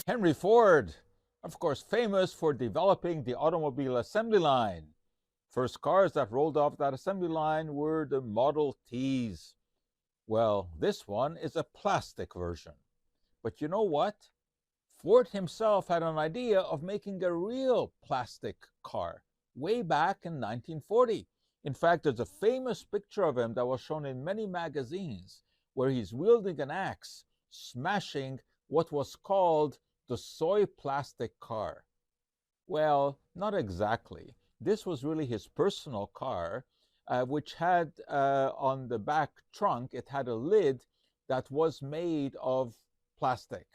Henry Ford, of course, famous for developing the automobile assembly line. First cars that rolled off that assembly line were the Model Ts. Well, this one is a plastic version. But you know what? Ford himself had an idea of making a real plastic car way back in 1940. In fact, there's a famous picture of him that was shown in many magazines where he's wielding an axe, smashing what was called the soy plastic car. Well, not exactly. This was really his personal car, which had on the back trunk, it had a lid that was made of plastic.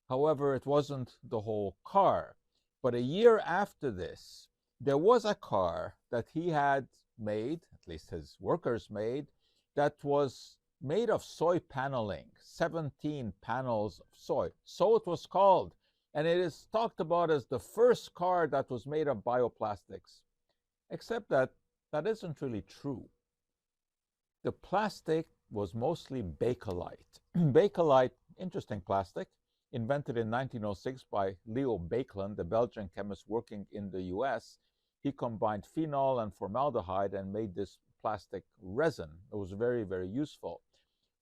However, it wasn't the whole car. But a year after this, there was a car that he had made, at least his workers made, that was made of soy paneling, 17 panels of soy. So it was called. And it is talked about as the first car that was made of bioplastics. Except that that isn't really true. The plastic was mostly Bakelite. Bakelite, interesting plastic, invented in 1906 by Leo Baekeland, the Belgian chemist working in the US. He combined phenol and formaldehyde and made this plastic resin. It was very, very useful.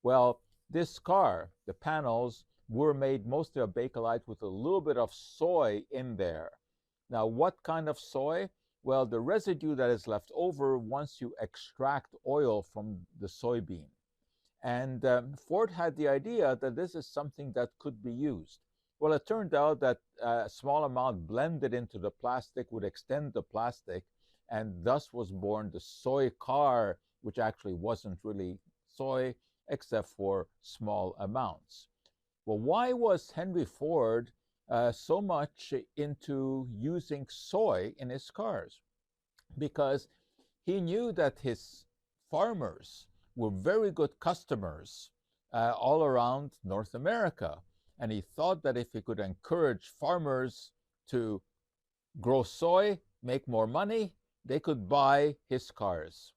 Well, this car, the panels, were made mostly of Bakelite with a little bit of soy in there. Now, what kind of soy? Well, the residue that is left over once you extract oil from the soybean. And Ford had the idea that this is something that could be used. Well, it turned out that a small amount blended into the plastic would extend the plastic, and thus was born the soy car, which actually wasn't really soy except for small amounts. Well, why was Henry Ford so much into using soy in his cars? Because he knew that his farmers were very good customers all around North America. And he thought that if he could encourage farmers to grow soy, make more money, they could buy his cars.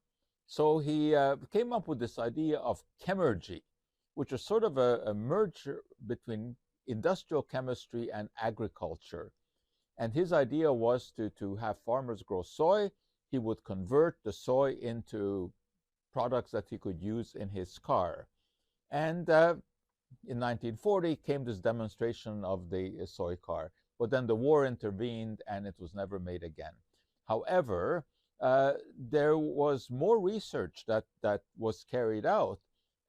So he came up with this idea of chemergy, which is sort of a merger between industrial chemistry and agriculture. And his idea was to have farmers grow soy. He would convert the soy into products that he could use in his car. And in 1940 came this demonstration of the soy car. But then the war intervened and it was never made again. However, there was more research that was carried out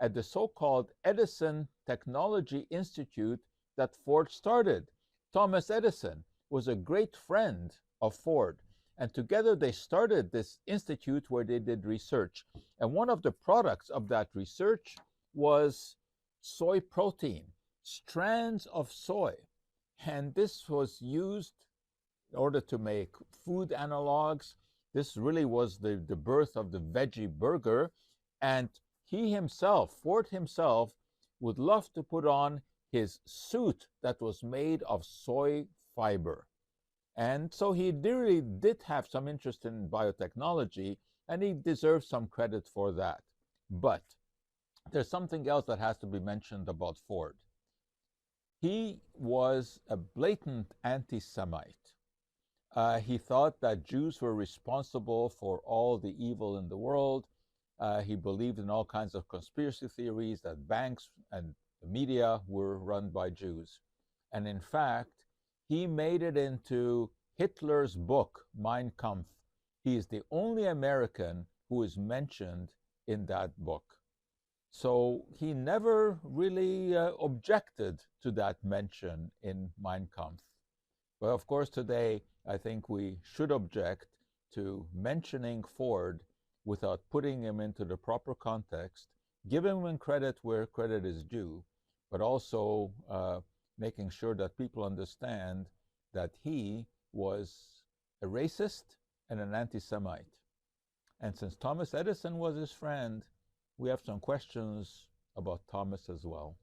at the so-called Edison Technology Institute that Ford started. Thomas Edison was a great friend of Ford. And together they started this institute where they did research. And one of the products of that research was soy protein, strands of soy. And this was used in order to make food analogs. This really was the birth of the veggie burger. And he himself, Ford himself, would love to put on his suit that was made of soy fiber. And so he really did have some interest in biotechnology, and he deserves some credit for that. But there's something else that has to be mentioned about Ford. He was a blatant anti-Semite. He thought that Jews were responsible for all the evil in the world. He believed in all kinds of conspiracy theories, that banks and the media were run by Jews. And in fact, he made it into Hitler's book, Mein Kampf. He is the only American who is mentioned in that book. So he never really objected to that mention in Mein Kampf. But of course, today, I think we should object to mentioning Ford without putting him into the proper context, giving him credit where credit is due, but also making sure that people understand that he was a racist and an anti-Semite. And since Thomas Edison was his friend, we have some questions about Thomas as well.